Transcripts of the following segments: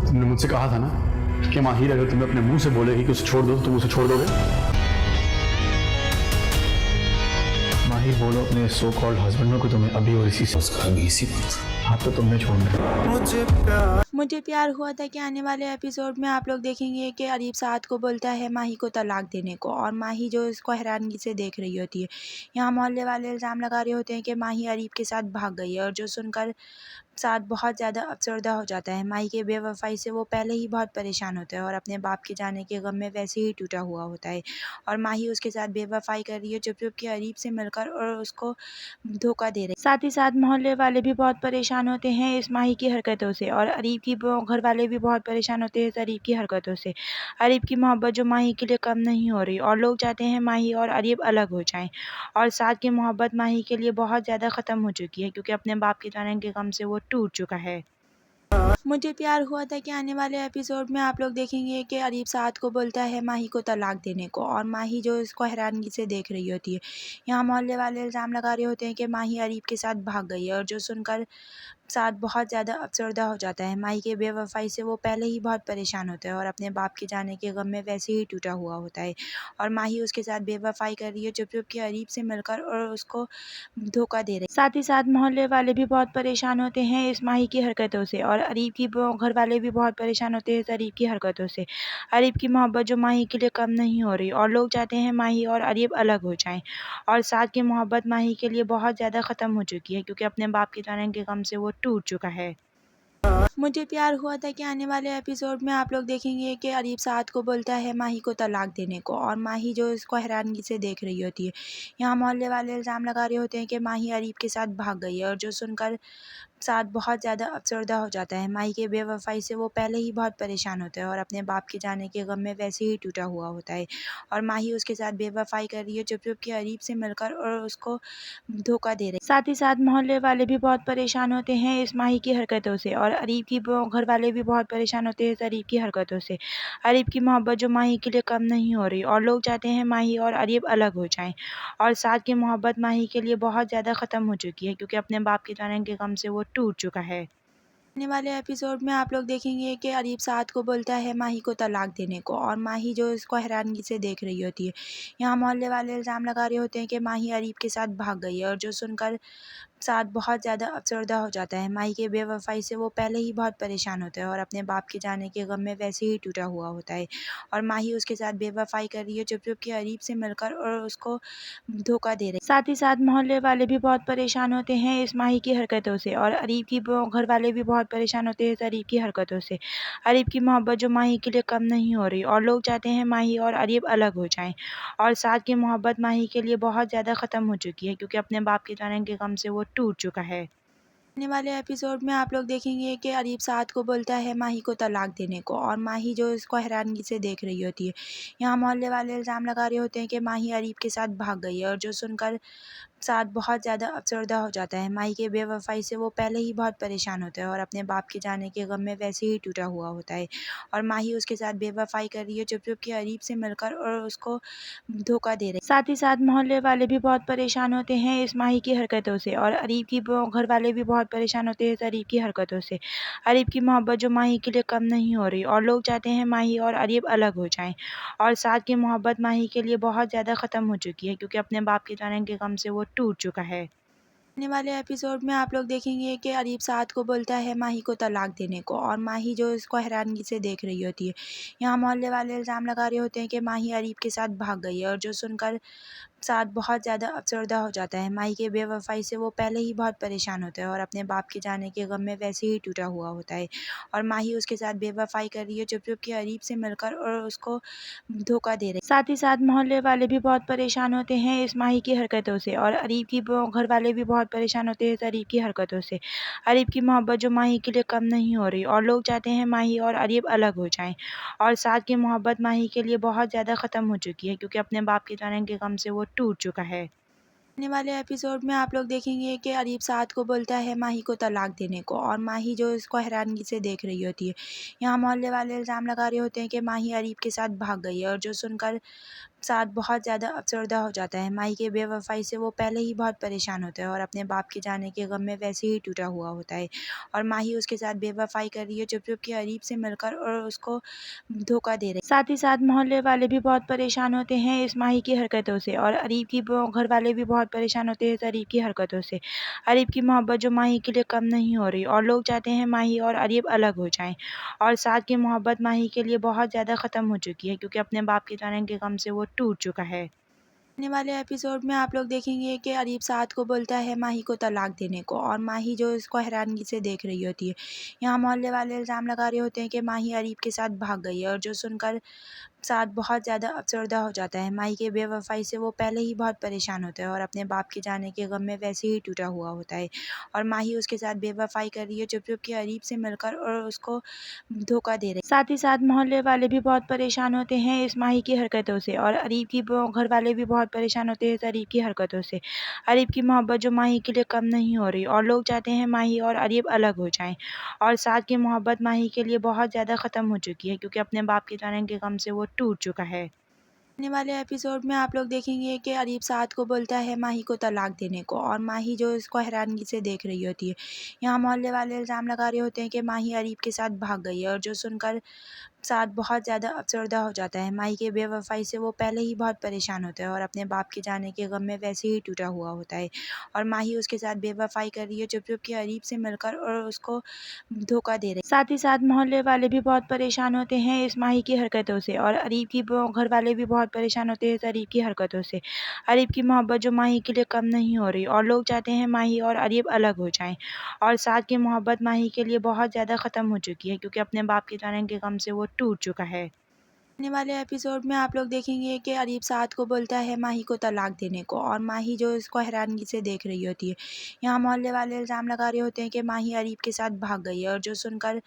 तुमने मुझसे कहा था ना कि माहिर अगर तुम्हें अपने मुंह से बोलेगी कि उसे छोड़ दो तो तुम उसे छोड़ दोगे। माहिर बोलो अपने सो कॉल्ड हस्बैंड को तुम्हें अभी और इसी से उसका अभी इसी वक्त हाँ तो तुमने छोड़ना। मुझे प्यार हुआ था कि आने वाले एपिसोड में आप लोग देखेंगे कि अरीब साद को बोलता है माही को तलाक देने को, और माही जो इसको हैरानगी से देख रही होती है। यहाँ मोहल्ले वाले इल्ज़ाम लगा रहे होते हैं कि माही अरीब के साथ भाग गई है, और जो सुनकर साद बहुत ज़्यादा अफसरदा हो जाता है। माही के बेवफाई से वो पहले ही बहुत परेशान होता है और अपने बाप के जाने के गम में वैसे ही टूटा हुआ होता है, और माही उसके साथ बेवफाई कर रही है चुप चुप के अरीब से मिलकर, और उसको धोखा दे रही है। साथ ही साथ मोहल्ले वाले भी बहुत परेशान होते हैं इस माही की हरकतों से, और अरीब की घर वाले भी बहुत परेशान होते हैं इस अरीब की हरकतों से। अरीब की मोहब्बत जो माही के लिए कम नहीं हो रही, और लोग चाहते हैं माही और अरीब अलग हो जाएं, और साथ की मोहब्बत माही के लिए बहुत ज़्यादा ख़त्म हो चुकी है, क्योंकि अपने बाप के जाने के गम से वो टूट चुका है। मुझे प्यार हुआ था कि आने वाले एपिसोड में आप लोग देखेंगे कि अरीब साद को बोलता है माही को तलाक देने को, और माही जो इसको हैरानगी से देख रही होती है। यहाँ मोहल्ले वाले इल्ज़ाम लगा रहे होते हैं कि माही अरीब के साथ भाग गई है, और जो सुनकर साद बहुत ज़्यादा अफसरदा हो जाता है। माही के बेवफाई से वो पहले ही बहुत परेशान होता है और अपने बाप के जाने के गम में वैसे ही टूटा हुआ होता है, और माही उसके साथ बेवफाई कर रही है चुप चुप के अरीब से मिलकर, और उसको धोखा दे रही है। साथ ही साथ मोहल्ले वाले भी बहुत परेशान होते हैं इस माही की हरकतों से, और अरीब की घर वाले भी बहुत परेशान होते हैं इस अरीब की हरकतों से। अरीब की मोहब्बत जो माही के लिए कम नहीं हो रही, और लोग चाहते हैं माही और अरीब अलग हो जाएं, और साथ की मोहब्बत माही के लिए बहुत ज़्यादा ख़त्म हो चुकी है, क्योंकि अपने बाप के जाने के गम से वो टूट चुका है। मुझे प्यार हुआ था कि आने वाले एपिसोड में आप लोग देखेंगे कि अरीब साद को बोलता है माही को तलाक देने को, और माही जो इसको हैरानगी से देख रही होती है। यहाँ मोहल्ले वाले इल्ज़ाम लगा रहे होते हैं कि माही अरीब के साथ भाग गई है, और जो सुनकर साद बहुत ज़्यादा अफसरदा हो जाता है। माही के बेवफाई से वो पहले ही बहुत परेशान होता है और अपने बाप के जाने के गम में वैसे ही टूटा हुआ होता है, और माही उसके साथ बेवफाई कर रही है चुप चुप के अरीब से मिलकर, और उसको धोखा दे रही है। साथ ही साथ मोहल्ले वाले भी बहुत परेशान होते हैं इस माही की हरकतों से, और अरीब की घर वाले भी बहुत परेशान होते हैं इस अरीब की हरकतों से। अरीब की मोहब्बत जो माही के लिए कम नहीं हो रही, और लोग चाहते हैं माही और अरीब अलग हो जाएं, और साथ की मोहब्बत माही के लिए बहुत ज़्यादा ख़त्म हो चुकी है, क्योंकि अपने बाप के जाने के गम से वो टूट चुका है। आने वाले एपिसोड में आप लोग देखेंगे कि अरीब साद को बोलता है माही को तलाक देने को, और माही जो इसको हैरानगी से देख रही होती है। यहाँ मोहल्ले वाले इल्ज़ाम लगा रहे होते हैं कि माही अरीब के साथ भाग गई है, और जो सुनकर साद बहुत ज़्यादा अफसरदा हो जाता है। माही के बेवफाई से वो पहले ही बहुत परेशान होता है और अपने बाप के जाने के गम में वैसे ही टूटा हुआ होता है, और माही उसके साथ बेवफाई कर रही है चुप चुप के अरीब से मिलकर, और उसको धोखा दे रही है। साथ ही साथ मोहल्ले वाले भी बहुत परेशान होते हैं इस माही की हरकतों से, और अरीब की घर वाले भी बहुत परेशान होते हैं इस अरीब की हरकतों से। अरीब की मोहब्बत जो माही के लिए कम नहीं हो रही, और लोग चाहते हैं माही और अरीब अलग हो जाएं, और साथ की मोहब्बत माही के लिए बहुत ज़्यादा ख़त्म हो चुकी है, क्योंकि अपने बाप के जाने के गम से वो टूट चुका है। आने वाले एपिसोड में आप लोग देखेंगे कि अरीब साद को बोलता है माही को तलाक देने को, और माही जो इसको हैरानगी से देख रही होती है। यहाँ मोहल्ले वाले इल्ज़ाम लगा रहे होते हैं कि माही अरीब के साथ भाग गई है, और जो सुनकर साद बहुत ज़्यादा अफसरदा हो जाता है। माही के बेवफाई से वो पहले ही बहुत परेशान होता है और अपने बाप के जाने के गम में वैसे ही टूटा हुआ होता है, और माही उसके साथ बेवफाई कर रही है चुप चुप के अरीब से मिलकर, और उसको धोखा दे रही है। साथ ही साथ मोहल्ले वाले भी बहुत परेशान होते हैं इस माही की हरकतों से, और अरीब की घर वाले भी बहुत परेशान होते हैं इस अरीब की हरकतों से। अरीब की मोहब्बत जो माही के लिए कम नहीं हो रही, और लोग चाहते हैं माही और अरीब अलग हो जाएं, और साथ की मोहब्बत माही के लिए बहुत ज़्यादा ख़त्म हो चुकी है, क्योंकि अपने बाप के जाने के गम से वो टूट चुका है। आने वाले एपिसोड में आप लोग देखेंगे कि अरीब साद को बोलता है माही को तलाक देने को, और माही जो इसको हैरानगी से देख रही होती है। यहाँ मोहल्ले वाले इल्ज़ाम लगा रहे होते हैं कि माही अरीब के साथ भाग गई है, और जो सुनकर साद बहुत ज़्यादा अफसरदा हो जाता है। माही के बेवफाई से वो पहले ही बहुत परेशान होता है और अपने बाप के जाने के गम में वैसे ही टूटा हुआ होता है, और माही उसके साथ बेवफाई कर रही है चुप चुप के अरीब से मिलकर, और उसको धोखा दे रही है। साथ ही साथ मोहल्ले वाले भी बहुत परेशान होते हैं इस माही की हरकतों से, और अरीब की घर वाले भी बहुत परेशान होते हैं इस अरीब की हरकतों से। अरीब की मोहब्बत जो माही के लिए कम नहीं हो रही, और लोग चाहते हैं माही और अरीब अलग हो जाएं, और साथ की मोहब्बत माही के लिए बहुत ज़्यादा ख़त्म हो चुकी है, क्योंकि अपने बाप के जाने के गम से वो टूट चुका है। आने वाले एपिसोड में आप लोग देखेंगे कि अरीब साद को बोलता है माही को तलाक देने को, और माही जो इसको हैरानगी से देख रही होती है। यहाँ मोहल्ले वाले इल्ज़ाम लगा रहे होते हैं कि माही अरीब के साथ भाग गई है, और जो सुनकर साथ बहुत ज़्यादा अफ़सरदा हो जाता है। माही के बेवफ़ाई से वो पहले ही बहुत परेशान होता है और अपने बाप के जाने के गम में वैसे ही टूटा हुआ होता है। और माही उसके साथ बेवफ़ाई कर रही है चुप-चुप के अरीब से मिलकर और उसको धोखा दे रही है। साथ ही साथ मोहल्ले वाले भी बहुत परेशान होते हैं इस माही की हरकतों से और अरीब की घर वाले भी बहुत परेशान होते हैं इस अरीब की हरकतों से। अरीब की मोहब्बत जो माही के लिए कम नहीं हो रही और लोग चाहते हैं माही और अरीब अलग हो जाएँ। और साथ की मोहब्बत माही के लिए बहुत ज़्यादा ख़त्म हो चुकी है क्योंकि अपने बाप के जाने के गम से वो टूट चुका है। आने वाले एपिसोड में आप लोग देखेंगे कि अरीब साद को बोलता है माही को तलाक देने को और माही जो इसको हैरानगी से देख रही होती है। यहाँ मोहल्ले वाले इल्ज़ाम लगा रहे होते हैं कि माही अरीब के साथ भाग गई है और जो सुनकर साद बहुत ज़्यादा अफ़सरदा हो जाता है। माही के बेवफ़ाई से वो पहले ही बहुत परेशान होता है और अपने बाप के जाने के गम में वैसे ही टूटा हुआ होता है। और माही उसके साथ बेवफ़ाई कर रही है चुप-चुप के अरीब से मिलकर और उसको धोखा दे रही है। साथ ही साथ मोहल्ले वाले भी बहुत परेशान होते हैं इस माही की हरकतों से और अरीब की घर वाले भी बहुत परेशान होते हैं इस अरीब की हरकतों से। अरीब की मोहब्बत जो माही के लिए कम नहीं हो रही और लोग चाहते हैं माही और अरीब अलग हो जाएँ। और साथ की मोहब्बत माही के लिए बहुत ज़्यादा ख़त्म हो चुकी है क्योंकि अपने बाप के जाने के गम से वो टूट चुका है। आने वाले एपिसोड में आप लोग देखेंगे कि अरीब साद को बोलता है माही को तलाक देने को और माही जो इसको हैरानगी से देख रही होती है। यहाँ मोहल्ले वाले इल्ज़ाम लगा रहे होते हैं कि माही अरीब के साथ भाग गई है और जो सुनकर साथ बहुत ज़्यादा अफ़सरदा हो जाता है। माही के बेवफ़ाई से वो पहले ही बहुत परेशान होता है और अपने बाप के जाने के गम में वैसे ही टूटा हुआ होता है। और माही उसके साथ बेवफ़ाई कर रही है चुप-चुप के अरीब से मिलकर और उसको धोखा दे रही है। साथ ही साथ मोहल्ले वाले भी बहुत परेशान होते हैं इस माही की हरकतों से और अरीब की घर वाले भी बहुत परेशान होते हैं इस अरीब की हरकतों से। अरीब की मोहब्बत जो माही के लिए कम नहीं हो रही और लोग चाहते हैं माही और अरीब अलग हो जाएँ। और साथ की मोहब्बत माही के लिए बहुत ज़्यादा ख़त्म हो चुकी है क्योंकि अपने बाप के जाने के गम से वो टूट चुका है। आने वाले एपिसोड में आप लोग देखेंगे कि अरीब साद को बोलता है माही को तलाक देने को और माही जो इसको हैरानगी से देख रही होती है। यहाँ मोहल्ले वाले इल्ज़ाम लगा रहे होते हैं कि माही अरीब के साथ भाग गई है और जो सुनकर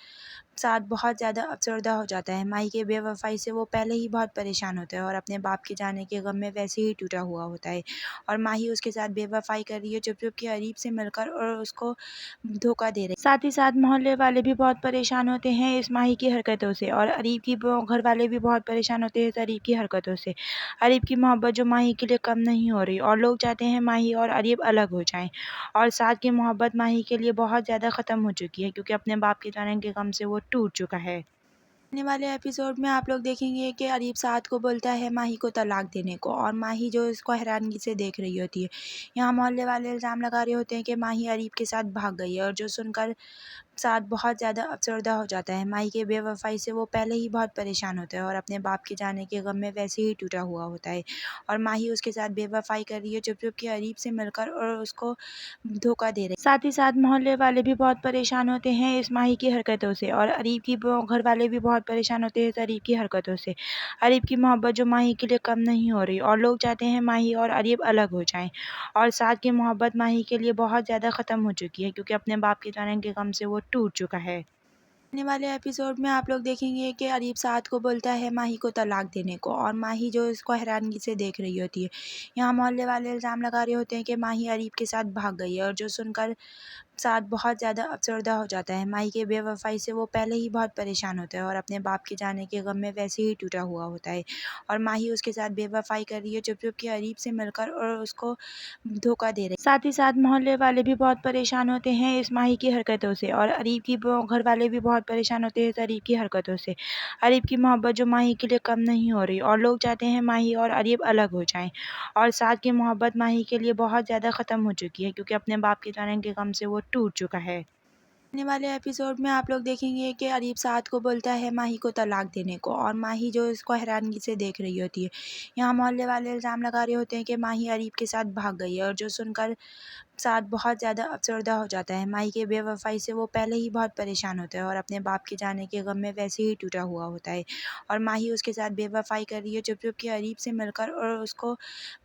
साद बहुत ज़्यादा अफ़सरदा हो जाता है। माही के बेवफ़ाई से वो पहले ही बहुत परेशान होता है और अपने बाप के जाने के गम में वैसे ही टूटा हुआ होता है। और माही उसके साथ बेवफ़ाई कर रही है चुप-चुप के अरीब से मिलकर और उसको धोखा दे रही है। साथ ही साथ मोहल्ले वाले भी बहुत परेशान होते हैं इस माही की हरकतों से और अरीब की घर वाले भी बहुत परेशान होते हैं इस अरीब की हरकतों से। अरीब की मोहब्बत जो माही के लिए कम नहीं हो रही और लोग चाहते हैं माही और अरीब अलग हो जाएँ। और साथ की मोहब्बत माही के लिए बहुत ज़्यादा ख़त्म हो चुकी है क्योंकि अपने बाप के जाने के गम से वो टूट चुका है। आने वाले एपिसोड में आप लोग देखेंगे कि अरीब साद को बोलता है माही को तलाक देने को और माही जो इसको हैरानगी से देख रही होती है। यहाँ मोहल्ले वाले इल्ज़ाम लगा रहे होते हैं कि माही अरीब के साथ भाग गई है और जो सुनकर साथ बहुत ज़्यादा अफ़सरदा हो जाता है। माही के बेवफ़ाई से वो पहले ही बहुत परेशान होता है और अपने बाप के जाने के गम में वैसे ही टूटा हुआ होता है। और माही उसके साथ बेवफ़ाई कर रही है चुप-चुप के अरीब से मिलकर और उसको धोखा दे रही है। साथ ही साथ मोहल्ले वाले भी बहुत परेशान होते हैं इस माही की हरकतों से और अरीब की घर वाले भी बहुत परेशान होते हैं इस अरीब की हरकतों से। अरीब की मोहब्बत जो माही के लिए कम नहीं हो रही और लोग चाहते हैं माही और अरीब अलग हो जाएँ। और साथ की मोहब्बत माही के लिए बहुत ज़्यादा ख़त्म हो चुकी है क्योंकि अपने बाप के जाने के गम से वो टूट चुका है। आने वाले एपिसोड में आप लोग देखेंगे कि अरीब साद को बोलता है माही को तलाक देने को और माही जो इसको हैरानगी से देख रही होती है। यहाँ मोहल्ले वाले इल्ज़ाम लगा रहे होते हैं कि माही अरीब के साथ भाग गई है और जो सुनकर साथ बहुत ज़्यादा अफ़सरदा हो जाता है। माही के बेवफ़ाई से वो पहले ही बहुत परेशान होता है और अपने बाप के जाने के गम में वैसे ही टूटा हुआ होता है। और माही उसके साथ बेवफ़ाई कर रही है चुप-चुप के अरीब से मिलकर और उसको धोखा दे रही है। साथ ही साथ मोहल्ले वाले भी बहुत परेशान होते हैं इस माही की हरकतों से और अरीब की घर वाले भी बहुत परेशान होते हैं इस अरीब की हरकतों से। अरीब की मोहब्बत जो माही के लिए कम नहीं हो रही और लोग चाहते हैं माही और अरीब अलग हो जाएँ। और साथ की मोहब्बत माही के लिए बहुत ज़्यादा ख़त्म हो चुकी है क्योंकि अपने बाप के जाने के गम से वो टूट चुका है। आने वाले एपिसोड में आप लोग देखेंगे कि अरीब साद को बोलता है माही को तलाक देने को और माही जो इसको हैरानगी से देख रही होती है। यहाँ मोहल्ले वाले इल्ज़ाम लगा रहे होते हैं कि माही अरीब के साथ भाग गई है और जो सुनकर साथ बहुत ज़्यादा अफ़सरदा हो जाता है। माही के बेवफ़ाई से वो पहले ही बहुत परेशान होता है और अपने बाप के जाने के गम में वैसे ही टूटा हुआ होता है। और माही उसके साथ बेवफ़ाई कर रही है चुप-चुप के अरीब से मिलकर और उसको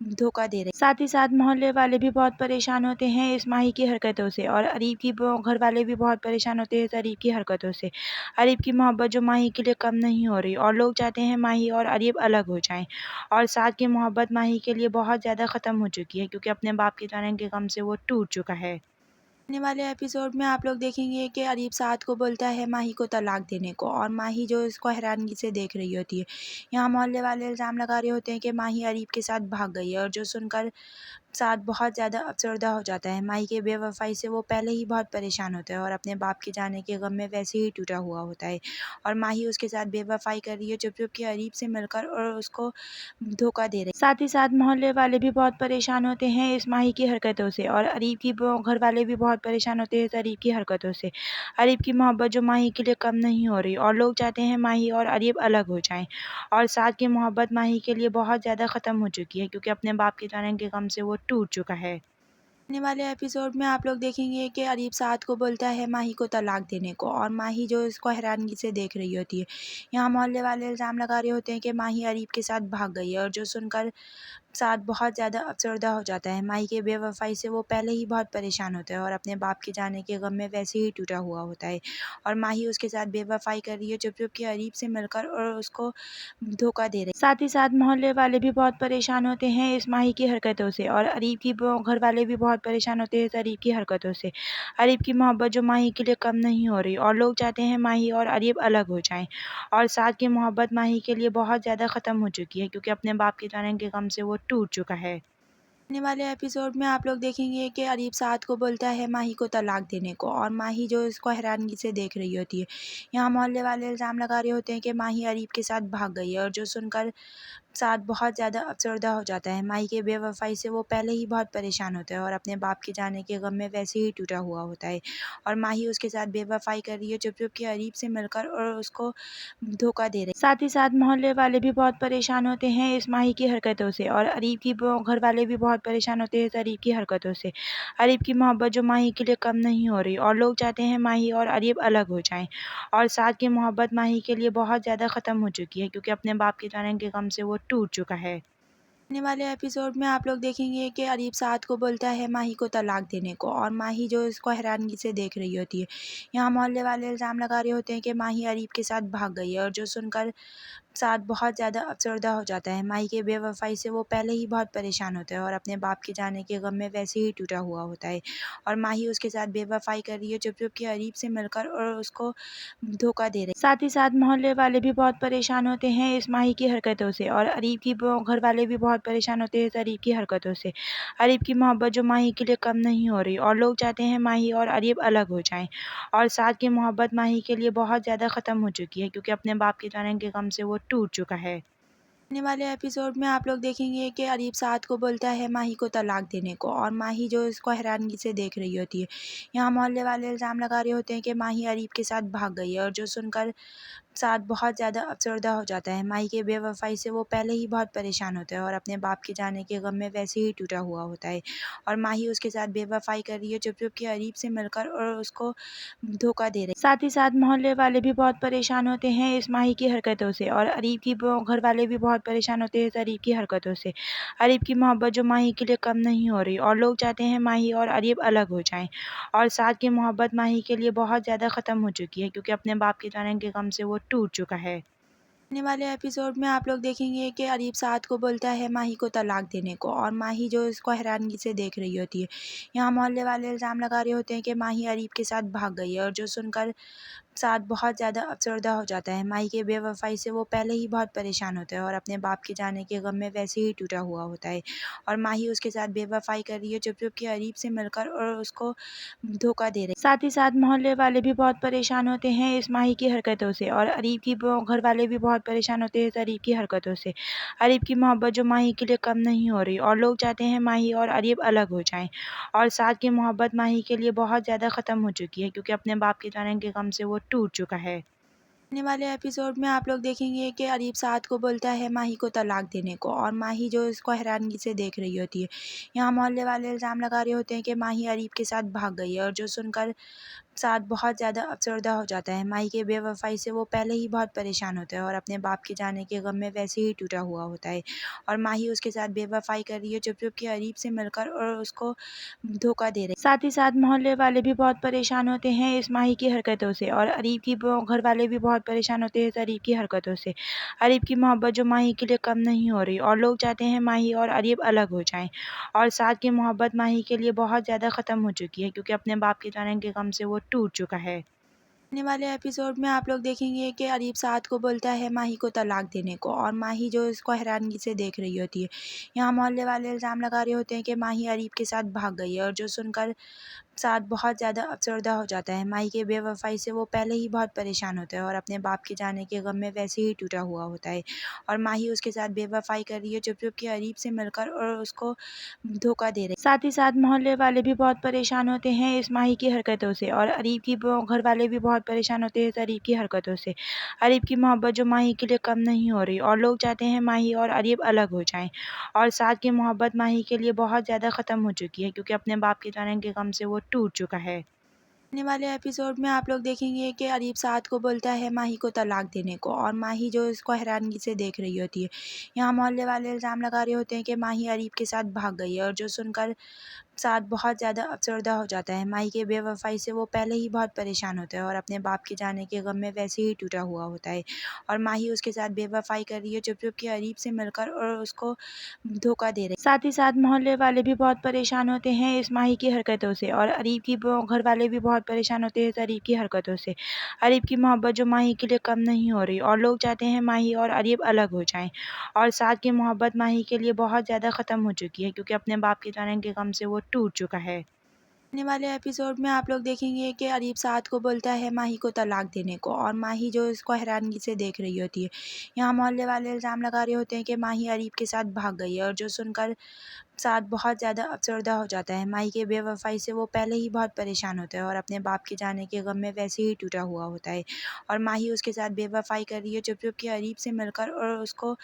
धोखा दे रही है। साथ ही साथ मोहल्ले वाले भी बहुत परेशान होते हैं इस माही की हरकतों से और अरीब की घर वाले भी बहुत परेशान होते हैं इस अरीब की हरकतों से। अरीब की मोहब्बत जो माही के लिए कम नहीं हो रही और लोग चाहते हैं माही और अरीब अलग हो जाएँ। और साथ की मोहब्बत माही के लिए बहुत ज़्यादा ख़त्म हो चुकी है क्योंकि अपने बाप के जाने के गम से वो टूट चुका है। आने वाले एपिसोड में आप लोग देखेंगे कि अरीब साद को बोलता है माही को तलाक देने को और माही जो इसको हैरानगी से देख रही होती है। यहाँ मोहल्ले वाले इल्ज़ाम लगा रहे होते हैं कि माही अरीब के साथ भाग गई है और जो सुनकर साद बहुत ज़्यादा अफसरदा हो जाता है। माही के बेवफ़ाई से वो पहले ही बहुत परेशान होता है और अपने बाप के जाने के गम में वैसे ही टूटा हुआ होता है और माही उसके साथ बेवफ़ाई कर रही है चुप-चुप के अरीब से मिलकर और उसको धोखा दे रही है। साथ ही साथ मोहल्ले वाले भी बहुत परेशान होते हैं इस माही की हरकतों से और अरीब की घर वाले भी बहुत परेशान होते हैं इस अरीब की हरकतों से। अरीब की मोहब्बत जो माही के लिए कम नहीं हो रही और लोग चाहते हैं माही और अरीब अलग हो जाएँ और साद की मोहब्बत माही के लिए बहुत ज़्यादा ख़त्म हो चुकी है क्योंकि अपने बाप के जाने के गम से वो टूट चुका है। आने वाले एपिसोड में आप लोग देखेंगे कि अरीब साद को बोलता है माही को तलाक देने को और माही जो इसको हैरानगी से देख रही होती है। यहाँ मोहल्ले वाले इल्ज़ाम लगा रहे होते हैं कि माही अरीब के साथ भाग गई है और जो सुनकर साद बहुत ज़्यादा अफसरदा हो जाता है। माही के बेवफ़ाई से वो पहले ही बहुत परेशान होता है और अपने बाप के जाने के गम में वैसे ही टूटा हुआ होता है और माही उसके साथ बेवफ़ाई कर रही है चुप-चुप के अरीब से मिलकर और उसको धोखा दे रही है। साथ ही साथ मोहल्ले वाले भी बहुत परेशान होते हैं इस माही की हरकतों से और अरीब की घर वाले भी बहुत परेशान होते हैं इस अरीब की हरकतों से। अरीब की मोहब्बत जो माही के लिए कम नहीं हो रही और लोग चाहते हैं माही और अरीब अलग हो जाएँ और साद की मोहब्बत माही के लिए बहुत ज़्यादा ख़त्म हो चुकी है क्योंकि अपने बाप के जाने के गम से वो टूट चुका है। आने वाले एपिसोड में आप लोग देखेंगे कि अरीब साद को बोलता है माही को तलाक देने को और माही जो इसको हैरानगी से देख रही होती है। यहाँ मोहल्ले वाले इल्ज़ाम लगा रहे होते हैं कि माही अरीब के साथ भाग गई है और जो सुनकर साद बहुत ज़्यादा अफसरदा हो जाता है। माही के बेवफ़ाई से वो पहले ही बहुत परेशान होता है और अपने बाप के जाने के गम में वैसे ही टूटा हुआ होता है और माही उसके साथ बेवफ़ाई कर रही है चुप-चुप के अरीब से मिलकर और उसको धोखा दे रही है। साथ ही साथ मोहल्ले वाले भी बहुत परेशान होते हैं इस माही की हरकतों से और अरीब की घर वाले भी बहुत परेशान होते हैं इस अरीब की हरकतों से। अरीब की मोहब्बत जो माही के लिए कम नहीं हो रही और लोग चाहते हैं माही और अरीब अलग हो जाएँ और साद की मोहब्बत माही के लिए बहुत ज़्यादा ख़त्म हो चुकी है क्योंकि अपने बाप के जाने के गम से वो टूट चुका है। आने वाले एपिसोड में आप लोग देखेंगे कि अरीब साद को बोलता है माही को तलाक देने को और माही जो इसको हैरानगी से देख रही होती है। यहाँ मोहल्ले वाले इल्ज़ाम लगा रहे होते हैं कि माही अरीब के साथ भाग गई है और जो सुनकर साद बहुत ज़्यादा अफसरदा हो जाता है। माही के बेवफ़ाई से वो पहले ही बहुत परेशान होता है और अपने बाप के जाने के गम में वैसे ही टूटा हुआ होता है और माही उसके साथ बेवफ़ाई कर रही है चुप-चुप के अरीब से मिलकर और उसको धोखा दे रही है। साथ ही साथ मोहल्ले वाले भी बहुत परेशान होते हैं इस माही की हरकतों से और अरीब की घर वाले भी बहुत परेशान होते हैं इस अरीब की हरकतों से। अरीब की मोहब्बत जो माही के लिए कम नहीं हो रही और लोग चाहते हैं माही और अरीब अलग हो जाएँ और साद की मोहब्बत माही के लिए बहुत ज़्यादा ख़त्म हो चुकी है क्योंकि अपने बाप के जाने के गम से वो टूट चुका है। आने वाले एपिसोड में आप लोग देखेंगे कि अरीब साद को बोलता है माही को तलाक देने को और माही जो इसको हैरानगी से देख रही होती है। यहाँ मोहल्ले वाले इल्ज़ाम लगा रहे होते हैं कि माही अरीब के साथ भाग गई है और जो सुनकर साद बहुत ज़्यादा अफसरदा हो जाता है। माही के बेवफ़ाई से वो पहले ही बहुत परेशान होता है और अपने बाप के जाने के गम में वैसे ही टूटा हुआ होता है और माही उसके साथ बेवफ़ाई कर रही है चुप-चुप के अरीब से मिलकर और उसको धोखा दे रही है। साथ ही साथ मोहल्ले वाले भी बहुत परेशान होते हैं इस माही की हरकतों से और अरीब की घर वाले भी बहुत परेशान होते हैं इस अरीब की हरकतों से। अरीब की मोहब्बत जो माही के लिए कम नहीं हो रही और लोग चाहते हैं माही और अरीब अलग हो जाएँ और साद की मोहब्बत माही के लिए बहुत ज़्यादा ख़त्म हो चुकी है क्योंकि अपने बाप के जाने के गम से वो टूट चुका है। आने वाले एपिसोड में आप लोग देखेंगे कि अरीब साद को बोलता है माही को तलाक देने को और माही जो इसको हैरानगी से देख रही होती है। यहाँ मोहल्ले वाले इल्ज़ाम लगा रहे होते हैं कि माही अरीब के साथ भाग गई है और जो सुनकर साद बहुत ज़्यादा अफसरदा हो जाता है। माही के बेवफ़ाई से वो पहले ही बहुत परेशान होता है और अपने बाप के जाने के गम में वैसे ही टूटा हुआ होता है और माही उसके साथ बेवफ़ाई कर रही है चुप-चुप के अरीब से मिलकर और उसको धोखा दे रही है। साथ ही साथ मोहल्ले वाले भी बहुत परेशान होते हैं इस माही की हरकतों से और अरीब की घर वाले भी बहुत परेशान होते हैं इस अरीब की हरकतों से। अरीब की मोहब्बत जो माही के लिए कम नहीं हो रही और लोग चाहते हैं माही और अरीब अलग हो जाएँ और साद की मोहब्बत माही के लिए बहुत ज़्यादा ख़त्म हो चुकी है क्योंकि अपने बाप के जाने के गम से वो टूट चुका है। आने वाले एपिसोड में आप लोग देखेंगे कि अरीब साद को बोलता है माही को तलाक देने को और माही जो इसको हैरानगी से देख रही होती है। यहाँ मोहल्ले वाले इल्ज़ाम लगा रहे होते हैं कि माही अरीब के साथ भाग गई है और जो सुनकर साथ बहुत ज़्यादा अफसरदा हो जाता है। माही के बेवफ़ाई से वो पहले ही बहुत परेशान होता है और अपने बाप के जाने के गम में वैसे ही टूटा हुआ होता है। और माही उसके साथ बेवफ़ाई कर रही है चुप-चुप के अरीब से मिलकर और उसको धोखा दे रही है। साथ ही साथ मोहल्ले वाले भी बहुत परेशान होते हैं इस माही की हरकतों से और अरीब की घर वाले भी बहुत परेशान होते हैं इस अरीब की हरकतों से। अरीब की मोहब्बत जो माही के लिए कम नहीं हो रही और लोग चाहते हैं माही और अरीब अलग हो जाएँ। और साथ की मोहब्बत माही के लिए बहुत ज़्यादा ख़त्म हो चुकी है क्योंकि अपने बाप के जाने के गम से वो टूट चुका है। आने वाले एपिसोड में आप लोग देखेंगे कि अरीब साद को बोलता है माही को तलाक देने को और माही जो इसको हैरानगी से देख रही होती है। यहाँ मोहल्ले वाले इल्ज़ाम लगा रहे होते हैं कि माही अरीब के साथ भाग गई है और जो सुनकर साद बहुत ज़्यादा अफसरदा हो जाता है। माही के बेवफ़ाई से वो पहले ही बहुत परेशान होता है और अपने बाप के जाने के गम में वैसे ही टूटा हुआ होता है। और माही उसके साथ बेवफ़ाई कर रही है चुप-चुप के अरीब से मिलकर और उसको धोखा दे रही है। साथ ही साथ मोहल्ले वाले भी बहुत परेशान होते हैं इस माही की हरकतों से और अरीब की घर वाले भी बहुत परेशान होते हैं इस अरीब की हरकतों से। अरीब की मोहब्बत जो माही के लिए कम नहीं हो रही और लोग चाहते हैं माही और अरीब अलग हो जाएँ। और साथ की मोहब्बत माही के लिए बहुत ज़्यादा ख़त्म हो चुकी है क्योंकि अपने बाप के जाने के गम से वो टूट चुका है। आने वाले एपिसोड में आप लोग देखेंगे कि अरीब साद को बोलता है माही को तलाक देने को और माही जो इसको हैरानगी से देख रही होती है। यहाँ मोहल्ले वाले इल्ज़ाम लगा रहे होते हैं कि माही अरीब के साथ भाग गई है और जो सुनकर साद बहुत ज़्यादा अफसरदा हो जाता है। माही के बेवफ़ाई से वो पहले ही बहुत परेशान होता है और अपने बाप के जाने के गम में वैसे ही टूटा हुआ होता है। और माही उसके साथ बेवफ़ाई कर रही है चुप-चुप के अरीब से मिलकर और उसको धोखा दे रही है। साथ ही साथ मोहल्ले वाले भी बहुत परेशान होते हैं इस माही की हरकतों से और अरीब की घर वाले भी बहुत परेशान होते हैं इस अरीब की हरकतों से। अरीब की मोहब्बत जो माही के लिए कम नहीं हो रही और लोग चाहते हैं माही और अरीब अलग हो जाएँ। और साथ की मोहब्बत माही के लिए बहुत ज़्यादा ख़त्म हो चुकी है क्योंकि अपने बाप के जाने के गम से वो टूट चुका है। आने वाले एपिसोड में आप लोग देखेंगे कि अरीब साद को बोलता है माही को तलाक देने को और माही जो इसको हैरानगी से देख रही होती है। यहाँ मोहल्ले वाले इल्ज़ाम लगा रहे होते हैं कि माही अरीब के साथ भाग गई है और जो सुनकर साद बहुत ज़्यादा अफसरदा हो जाता है। माही के बेवफ़ाई से वो पहले ही बहुत परेशान होता है और अपने बाप के जाने के गम में वैसे ही टूटा हुआ होता है। और माही उसके साथ बेवफ़ाई कर रही है चुप-चुप के अरीब से मिलकर और उसको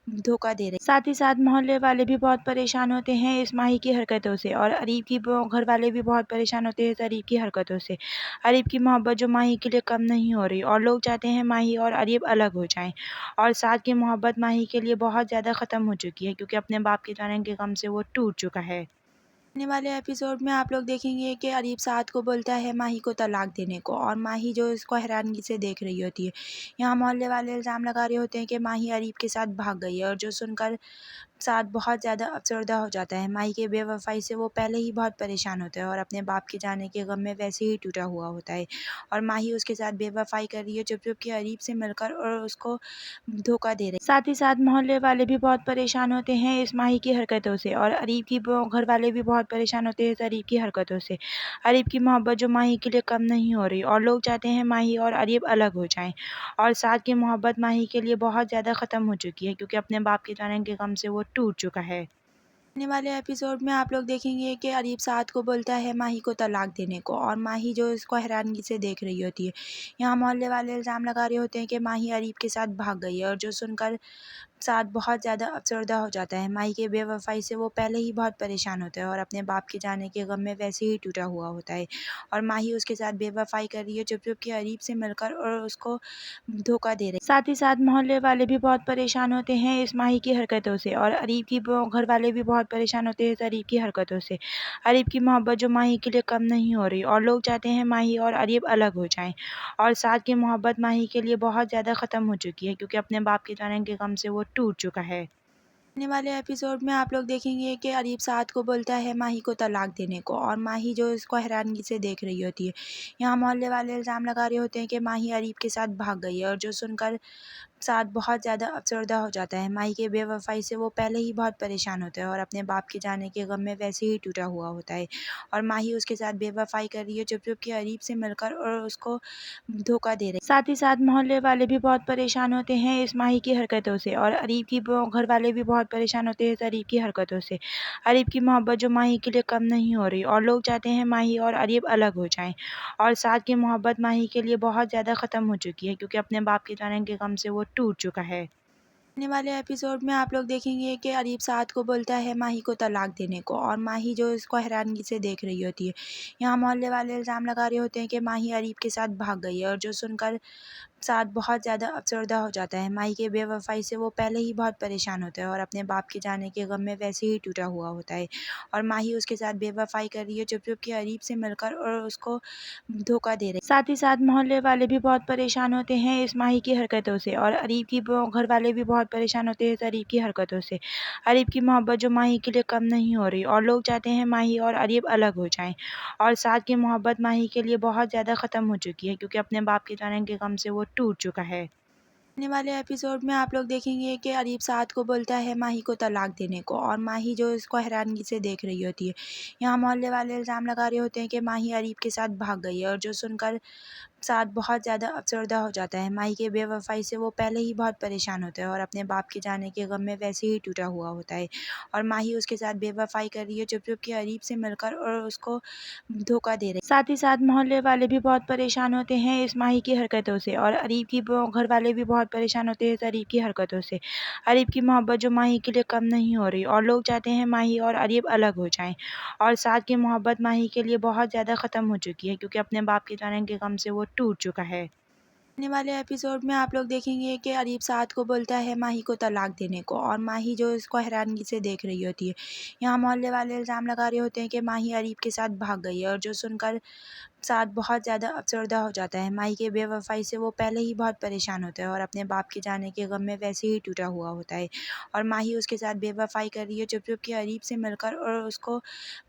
धोखा दे रही है। साथ ही साथ मोहल्ले वाले भी बहुत परेशान होते हैं इस माही की हरकतों से और अरीब की घर वाले भी बहुत परेशान होते हैं इस अरीब की हरकतों से। अरीब की मोहब्बत जो माही के लिए कम नहीं हो रही और लोग चाहते हैं माही और अरीब अलग हो जाएँ। और साथ की मोहब्बत माही के लिए बहुत ज़्यादा ख़त्म हो चुकी है क्योंकि अपने बाप के जाने के गम से वो टूट चुका है। आने वाले एपिसोड में आप लोग देखेंगे कि अरीब साद को बोलता है माही को तलाक देने को और माही जो इसको हैरानगी से देख रही होती है। यहाँ मोहल्ले वाले इल्ज़ाम लगा रहे होते हैं कि माही अरीब के साथ भाग गई है और जो सुनकर साद बहुत ज़्यादा अफसरदा हो जाता है। माही के बेवफ़ाई से वो पहले ही बहुत परेशान होता है और अपने बाप के जाने के गम में वैसे ही टूटा हुआ होता है। और माही उसके साथ बेवफ़ाई कर रही है चुप-चुप के अरीब से मिलकर और उसको धोखा दे रही है। साथ ही साथ मोहल्ले वाले भी बहुत परेशान होते हैं इस माही की हरकतों से और अरीब की घर वाले भी बहुत परेशान होते हैं इस अरीब की हरकतों से। अरीब की मोहब्बत जो माही के लिए कम नहीं हो रही और लोग चाहते हैं माही और अरीब अलग हो जाएँ। और साथ की मोहब्बत माही के लिए बहुत ज़्यादा ख़त्म हो चुकी है क्योंकि अपने बाप के जाने के गम से वो टूट चुका है। आने वाले एपिसोड में आप लोग देखेंगे कि अरीब साद को बोलता है माही को तलाक देने को और माही जो इसको हैरानगी से देख रही होती है। यहाँ मोहल्ले वाले इल्ज़ाम लगा रहे होते हैं कि माही अरीब के साथ भाग गई है और जो सुनकर साद बहुत ज़्यादा अफसरदा हो जाता है। माही के बेवफ़ाई से वो पहले ही बहुत परेशान होता है और अपने बाप के जाने के गम में वैसे ही टूटा हुआ होता है। और माही उसके साथ बेवफ़ाई कर रही है चुप-चुप के अरीब से मिलकर और उसको धोखा दे रही है। साथ ही साथ मोहल्ले वाले भी बहुत परेशान होते हैं इस माही की हरकतों से और अरीब की घर वाले भी बहुत परेशान होते हैं इस अरीब की हरकतों से। अरीब की मोहब्बत जो माही के लिए कम नहीं हो रही और लोग चाहते हैं माही और अरीब अलग हो जाएँ। और साथ की मोहब्बत माही के लिए बहुत ज़्यादा ख़त्म हो चुकी है क्योंकि अपने बाप के जाने के गम से वो टूट चुका है। आने वाले एपिसोड में आप लोग देखेंगे कि अरीब साद को बोलता है माही को तलाक देने को और माही जो इसको हैरानगी से देख रही होती है। यहाँ मोहल्ले वाले इल्ज़ाम लगा रहे होते हैं कि माही अरीब के साथ भाग गई है और जो सुनकर साद बहुत ज़्यादा अफसरदा हो जाता है। माही के बेवफ़ाई से वो पहले ही बहुत परेशान होता है और अपने बाप के जाने के गम में वैसे ही टूटा हुआ होता है। और माही उसके साथ बेवफ़ाई कर रही है चुप-चुप के अरीब से मिलकर और उसको धोखा दे रही है। साथ ही साथ मोहल्ले वाले भी बहुत परेशान होते हैं इस माही की हरकतों से और अरीब की घर वाले भी बहुत परेशान होते हैं इस अरीब की हरकतों से। अरीब की मोहब्बत जो माही के लिए कम नहीं हो रही और लोग चाहते हैं माही और अरीब अलग हो जाएँ। और साथ की मोहब्बत माही के लिए बहुत ज़्यादा ख़त्म हो चुकी है क्योंकि अपने बाप के जाने के गम से वो टूट चुका है। आने वाले एपिसोड में आप लोग देखेंगे कि अरीब साद को बोलता है माही को तलाक देने को, और माही जो इसको हैरानगी से देख रही होती है। यहाँ मोहल्ले वाले इल्ज़ाम लगा रहे होते हैं कि माही अरीब के साथ भाग गई है, और जो सुनकर साद बहुत ज़्यादा अफसरदा हो जाता है। माही के बेवफ़ाई से वो पहले ही बहुत परेशान होता है और अपने बाप के जाने के गम में वैसे ही टूटा हुआ होता है, और माही उसके साथ बेवफ़ाई कर रही है चुप-चुप के अरीब से मिलकर, और उसको धोखा दे रही है। साथ ही साथ मोहल्ले वाले भी बहुत परेशान होते हैं इस माही की हरकतों से, और अरीब की घर वाले भी बहुत परेशान होते हैं इस अरीब की हरकतों से। अरीब की मोहब्बत जो माही के लिए कम नहीं हो रही, और लोग चाहते हैं माही और अरीब अलग हो जाएँ, और साथ की मोहब्बत माही के लिए बहुत ज़्यादा ख़त्म हो चुकी है, क्योंकि अपने बाप के जाने के गम से वो टूट चुका है। आने वाले एपिसोड में आप लोग देखेंगे कि अरीब साद को बोलता है माही को तलाक देने को, और माही जो इसको हैरानगी से देख रही होती है। यहाँ मोहल्ले वाले इल्ज़ाम लगा रहे होते हैं कि माही अरीब के साथ भाग गई है, और जो सुनकर साद बहुत ज़्यादा अफसरदा हो जाता है। माही के बेवफ़ाई से वो पहले ही बहुत परेशान होता है और अपने बाप के जाने के गम में वैसे ही टूटा हुआ होता है, और माही उसके साथ बेवफ़ाई कर रही है चुप-चुप के अरीब से मिलकर, और उसको धोखा दे रही है। साथ ही साथ मोहल्ले वाले भी बहुत परेशान होते हैं इस माही की हरकतों से, और अरीब की घर वाले भी बहुत परेशान होते हैं इस अरीब की हरकतों से। अरीब की मोहब्बत जो माही के लिए कम नहीं हो रही, और लोग चाहते हैं माही और अरीब अलग हो जाएँ, और साथ की मोहब्बत माही के लिए बहुत ज़्यादा ख़त्म हो चुकी है, क्योंकि अपने बाप के जाने के गम से वो टूट चुका है। आने वाले एपिसोड में आप लोग देखेंगे कि अरीब साद को बोलता है माही को तलाक देने को, और माही जो इसको हैरानगी से देख रही होती है। यहाँ मोहल्ले वाले इल्ज़ाम लगा रहे होते हैं कि माही अरीब के साथ भाग गई है, और जो सुनकर साद बहुत ज़्यादा अफसरदा हो जाता है। माही के बेवफ़ाई से वो पहले ही बहुत परेशान होता है और अपने बाप के जाने के गम में वैसे ही टूटा हुआ होता है, और माही उसके साथ बेवफ़ाई कर रही है चुप-चुप के अरीब से मिलकर, और उसको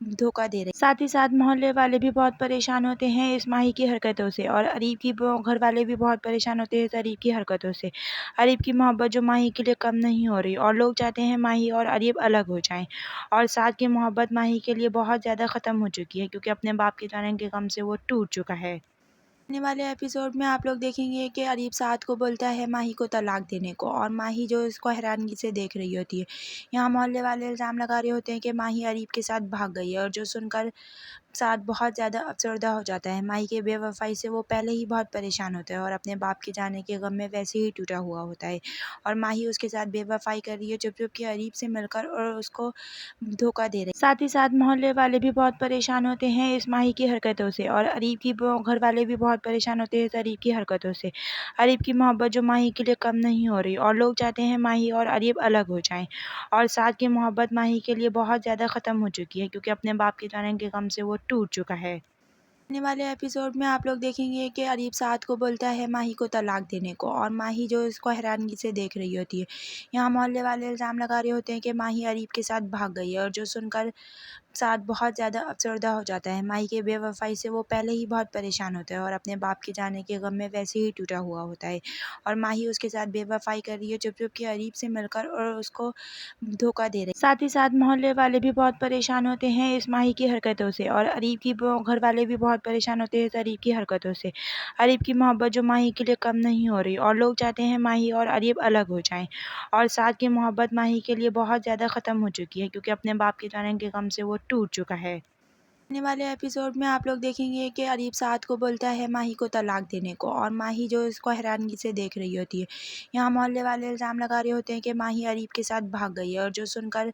धोखा दे रही है। साथ ही साथ मोहल्ले वाले भी बहुत परेशान होते हैं इस माही की हरकतों से, और अरीब की घर वाले भी बहुत परेशान होते हैं इस अरीब की हरकतों से। अरीब की मोहब्बत जो माही के लिए कम नहीं हो रही, और लोग चाहते हैं माही और अरीब अलग हो जाएँ, और साथ की मोहब्बत माही के लिए बहुत ज़्यादा ख़त्म हो चुकी है, क्योंकि अपने बाप के जाने के गम से वो टूट चुका है। आने वाले एपिसोड में आप लोग देखेंगे कि अरीब साद को बोलता है माही को तलाक देने को, और माही जो इसको हैरानगी से देख रही होती है। यहाँ मोहल्ले वाले इल्ज़ाम लगा रहे होते हैं कि माही अरीब के साथ भाग गई है, और जो सुनकर साद बहुत ज़्यादा अफसरदा हो जाता है। माही के बेवफ़ाई से वो पहले ही बहुत परेशान होता है और अपने बाप के जाने के गम में वैसे ही टूटा हुआ होता है, और माही उसके साथ बेवफ़ाई कर रही है चुप-चुप के अरीब से मिलकर, और उसको धोखा दे रही है। साथ ही साथ मोहल्ले वाले भी बहुत परेशान होते हैं इस माही की हरकतों से, और अरीब की घर वाले भी बहुत परेशान होते हैं इस अरीब की हरकतों से। अरीब की मोहब्बत जो माही के लिए कम नहीं हो रही, और लोग चाहते हैं माही और अरीब अलग हो जाएँ, और साथ की मोहब्बत माही के लिए बहुत ज़्यादा ख़त्म हो चुकी है, क्योंकि अपने बाप के जाने के गम से वो टूट चुका है। आने वाले एपिसोड में आप लोग देखेंगे कि अरीब साद को बोलता है माही को तलाक देने को, और माही जो इसको हैरानगी से देख रही होती है। यहाँ मोहल्ले वाले इल्ज़ाम लगा रहे होते हैं कि माही अरीब के साथ भाग गई है, और जो सुनकर साद बहुत ज़्यादा अफसरदा हो जाता है। माही के बेवफ़ाई से वो पहले ही बहुत परेशान होता है और अपने बाप के जाने के गम में वैसे ही टूटा हुआ होता है, और माही उसके साथ बेवफ़ाई कर रही है चुप-चुप के अरीब से मिलकर, और उसको धोखा दे रही है। साथ ही साथ मोहल्ले वाले भी बहुत परेशान होते हैं इस माही की हरकतों से, और अरीब की घर वाले भी बहुत परेशान होते हैं इस अरीब की हरकतों से। अरीब की मोहब्बत जो माही के लिए कम नहीं हो रही, और लोग चाहते हैं माही और अरीब अलग हो जाएँ, और साथ की मोहब्बत माही के लिए बहुत ज़्यादा ख़त्म हो चुकी है, क्योंकि अपने बाप के जाने के गम से वो टूट चुका है। आने वाले एपिसोड में आप लोग देखेंगे कि अरीब साद को बोलता है माही को तलाक देने को, और माही जो इसको हैरानगी से देख रही होती है। यहाँ मोहल्ले वाले इल्ज़ाम लगा रहे होते हैं कि माही अरीब के साथ भाग गई है, और जो सुनकर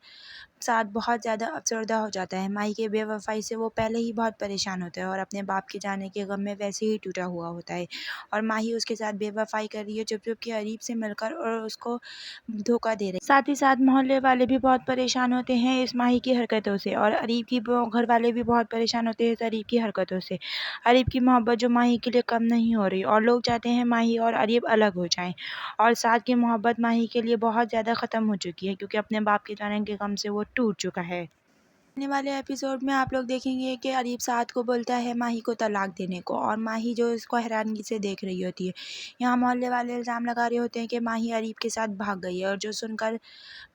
साद बहुत ज़्यादा अफसरदा हो जाता है। माही के बेवफ़ाई से वो पहले ही बहुत परेशान होता है और अपने बाप के जाने के गम में वैसे ही टूटा हुआ होता है, और माही उसके साथ बेवफ़ाई कर रही है चुप-चुप के अरीब से मिलकर, और उसको धोखा दे रही है। साथ ही साथ मोहल्ले वाले भी बहुत परेशान होते हैं इस माही की हरकतों से, और अरीब की घर वाले भी बहुत परेशान होते हैं इस अरीब की हरकतों से। अरीब की मोहब्बत जो माही के लिए कम नहीं हो रही, और लोग चाहते हैं माही और अरीब अलग हो जाएँ, और साथ की मोहब्बत माही के लिए बहुत ज़्यादा ख़त्म हो चुकी है, क्योंकि अपने बाप के जाने के गम से वो टूट चुका है। आने वाले एपिसोड में आप लोग देखेंगे कि अरीब साद को बोलता है माही को तलाक देने को, और माही जो इसको हैरानगी से देख रही होती है। यहाँ मोहल्ले वाले इल्ज़ाम लगा रहे होते हैं कि माही अरीब के साथ भाग गई है, और जो सुनकर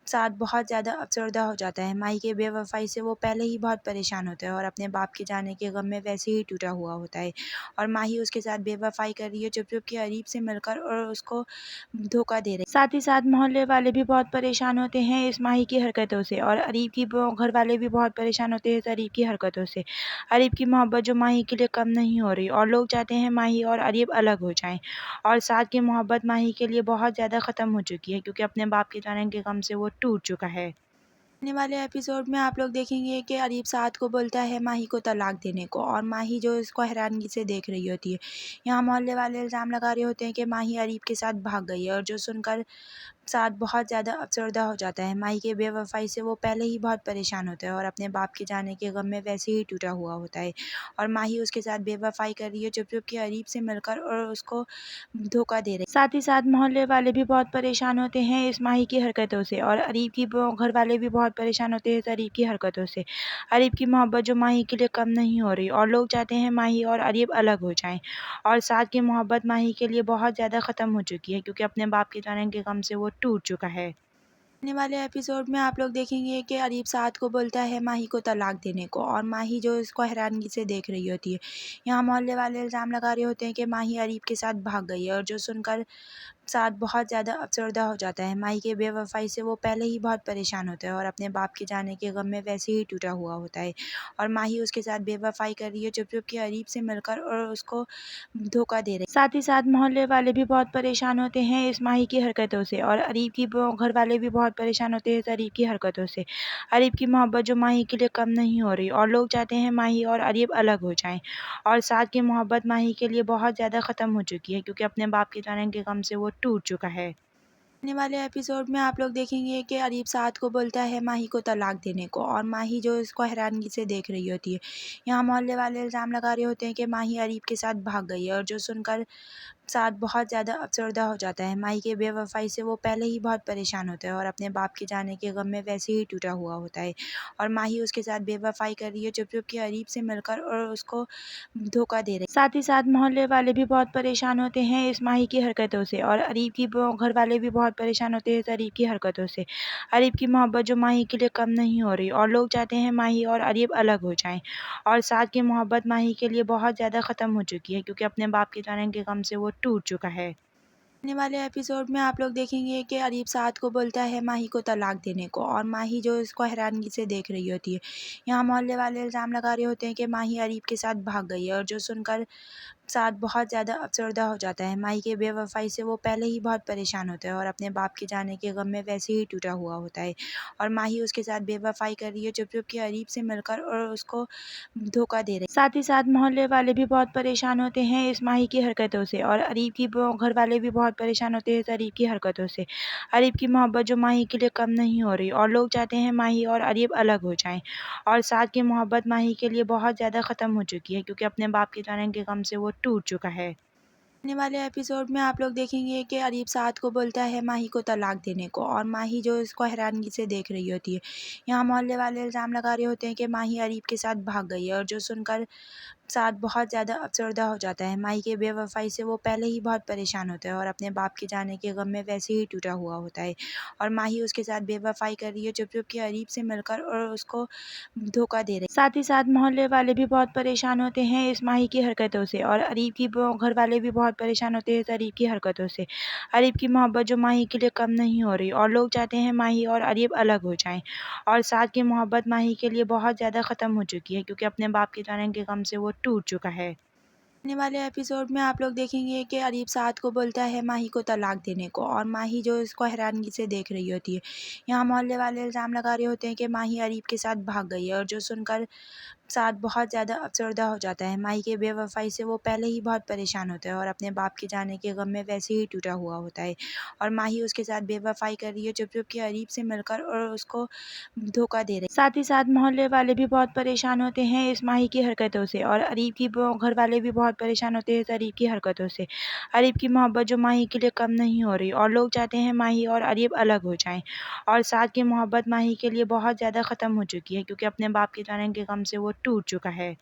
साथ बहुत ज़्यादा अफसरदा हो जाता है। माही के बेवफ़ाई से वो पहले ही बहुत परेशान होता है और अपने बाप के जाने के गम में वैसे ही टूटा हुआ होता है। और माही उसके साथ बेवफ़ाई कर रही है चुप-चुप के अरीब से मिलकर और उसको धोखा दे रही है। साथ ही साथ मोहल्ले वाले भी बहुत परेशान होते हैं इस माही की हरकतों से और अरीब की घर वाले भी बहुत परेशान होते हैं इस अरीब की हरकतों से। अरीब की मोहब्बत जो माही के लिए कम नहीं हो रही और लोग चाहते हैं माही और अरीब अलग हो जाएँ। और साथ की मोहब्बत माही के लिए बहुत ज़्यादा ख़त्म हो चुकी है क्योंकि अपने बाप के जाने के गम से वो टूट चुका है। आने वाले एपिसोड में आप लोग देखेंगे कि अरीब साद को बोलता है माही को तलाक देने को और माही जो इसको हैरानगी से देख रही होती है। यहाँ मोहल्ले वाले इल्ज़ाम लगा रहे होते हैं कि माही अरीब के साथ भाग गई है और जो सुनकर साद बहुत ज़्यादा अफसरदा हो जाता है। माही के बेवफ़ाई से वो पहले ही बहुत परेशान होता है और अपने बाप के जाने के गम में वैसे ही टूटा हुआ होता है। और माही उसके साथ बेवफ़ाई कर रही है चुप-चुप के अरीब से मिलकर और उसको धोखा दे रही है। साथ ही साथ मोहल्ले वाले भी बहुत परेशान होते हैं इस माही की हरकतों से और अरीब की घर वाले भी बहुत परेशान होते हैं इस अरीब की हरकतों से। अरीब की मोहब्बत जो माही के लिए कम नहीं हो रही और लोग चाहते हैं माही और अरीब अलग हो जाएँ। और साथ की मोहब्बत माही के लिए बहुत ज़्यादा ख़त्म हो चुकी है क्योंकि अपने बाप के जाने के गम से वो टूट चुका है। आने वाले एपिसोड में आप लोग देखेंगे कि अरीब साद को बोलता है माही को तलाक देने को और माही जो इसको हैरानगी से देख रही होती है। यहाँ मोहल्ले वाले इल्ज़ाम लगा रहे होते हैं कि माही अरीब के साथ भाग गई है और जो सुनकर साद बहुत ज़्यादा अफसरदा हो जाता है। माही के बेवफ़ाई से वो पहले ही बहुत परेशान होता है और अपने बाप के जाने के गम में वैसे ही टूटा हुआ होता है। और माही उसके साथ बेवफ़ाई कर रही है चुप-चुप के अरीब से मिलकर और उसको धोखा दे रही है। साथ ही साथ मोहल्ले वाले भी बहुत परेशान होते हैं इस माही की हरकतों से और अरीब की घर वाले भी बहुत परेशान होते हैं इस अरीब की हरकतों से। अरीब की मोहब्बत जो माही के लिए कम नहीं हो रही और लोग चाहते हैं माही और अरीब अलग हो जाएँ। और साथ की मोहब्बत माही के लिए बहुत ज़्यादा ख़त्म हो चुकी है क्योंकि अपने बाप के जाने के गम से वो टूट चुका है। आने वाले एपिसोड में आप लोग देखेंगे कि अरीब साद को बोलता है माही को तलाक देने को और माही जो इसको हैरानगी से देख रही होती है। यहाँ मोहल्ले वाले इल्ज़ाम लगा रहे होते हैं कि माही अरीब के साथ भाग गई है और जो सुनकर साद बहुत ज़्यादा अफसरदा हो जाता है। माही के बेवफ़ाई से वो पहले ही बहुत परेशान होता है और अपने बाप के जाने के गम में वैसे ही टूटा हुआ होता है। और माही उसके साथ बेवफ़ाई कर रही है चुप-चुप के अरीब से मिलकर और उसको धोखा दे रही है। साथ ही साथ मोहल्ले वाले भी बहुत परेशान होते हैं इस माही की हरकतों से और अरीब की घर वाले भी बहुत परेशान होते हैं इस अरीब की हरकतों से। अरीब की मोहब्बत जो माही के लिए कम नहीं हो रही और लोग चाहते हैं माही और अरीब अलग हो जाएँ। और साथ की मोहब्बत माही के लिए बहुत ज़्यादा ख़त्म हो चुकी है क्योंकि अपने बाप के जाने के गम से वो टूट चुका है। आने वाले एपिसोड में आप लोग देखेंगे कि अरीब साद को बोलता है माही को तलाक देने को और माही जो इसको हैरानगी से देख रही होती है। यहाँ मोहल्ले वाले इल्ज़ाम लगा रहे होते हैं कि माही अरीब के साथ भाग गई है और जो सुनकर साद बहुत ज़्यादा अफसरदा हो जाता है। माही के बेवफ़ाई से वो पहले ही बहुत परेशान होता है और अपने बाप के जाने के गम में वैसे ही टूटा हुआ होता है। और माही उसके साथ बेवफ़ाई कर रही है चुप-चुप के अरीब से मिलकर और उसको धोखा दे रही है। साथ ही साथ मोहल्ले वाले भी बहुत परेशान होते हैं इस माही की हरकतों से और अरीब की घर वाले भी बहुत परेशान होते हैं इस अरीब की हरकतों से। अरीब की मोहब्बत जो माही के लिए कम नहीं हो रही और लोग चाहते हैं माही और अरीब अलग हो जाएँ। और साथ की मोहब्बत माही के लिए बहुत ज़्यादा ख़त्म हो चुकी है क्योंकि अपने बाप के जाने के गम से वो टूट चुका है। आने वाले एपिसोड में आप लोग देखेंगे कि अरीब साद को बोलता है माही को तलाक देने को और माही जो इसको हैरानगी से देख रही होती है। यहाँ मोहल्ले वाले इल्ज़ाम लगा रहे होते हैं कि माही अरीब के साथ भाग गई है और जो सुनकर साद बहुत ज़्यादा अफसरदा हो जाता है। माही के बेवफ़ाई से वो पहले ही बहुत परेशान होता है और अपने बाप के जाने के गम में वैसे ही टूटा हुआ होता है। और माही उसके साथ बेवफ़ाई कर रही है चुप-चुप के अरीब से मिलकर और उसको धोखा दे रही है। साथ ही साथ मोहल्ले वाले भी बहुत परेशान होते हैं इस माही की हरकतों से और अरीब की घर वाले भी बहुत परेशान होते हैं इस अरीब की हरकतों से। अरीब की मोहब्बत जो माही के लिए कम नहीं हो रही और लोग चाहते हैं माही और अरीब अलग हो जाएँ। और साथ की मोहब्बत माही के लिए बहुत ज़्यादा ख़त्म हो चुकी है क्योंकि अपने बाप के जाने के गम से वो टूट चुका है। आने वाले एपिसोड में आप लोग देखेंगे कि अरीब साद को बोलता है माही को तलाक देने को और माही जो इसको हैरानगी से देख रही होती है। यहाँ मोहल्ले वाले इल्ज़ाम लगा रहे होते हैं कि माही अरीब के साथ भाग गई है और जो सुनकर साद बहुत ज़्यादा अफसरदा हो जाता है। माही के बेवफ़ाई से वो पहले ही बहुत परेशान होता है और अपने बाप के जाने के गम में वैसे ही टूटा हुआ होता है। और माही उसके साथ बेवफ़ाई कर रही है चुप-चुप के अरीब से मिलकर और उसको धोखा दे रही है। साथ ही साथ मोहल्ले वाले भी बहुत परेशान होते हैं इस माही की हरकतों से और अरीब की घर वाले भी बहुत परेशान होते हैं इस अरीब की हरकतों से। अरीब की मोहब्बत जो माही के लिए कम नहीं हो रही और लोग चाहते हैं माही और अरीब अलग हो जाएँ। और साथ की मोहब्बत माही के लिए बहुत ज़्यादा ख़त्म हो चुकी है क्योंकि अपने बाप के जाने के गम से वो टूट चुका है।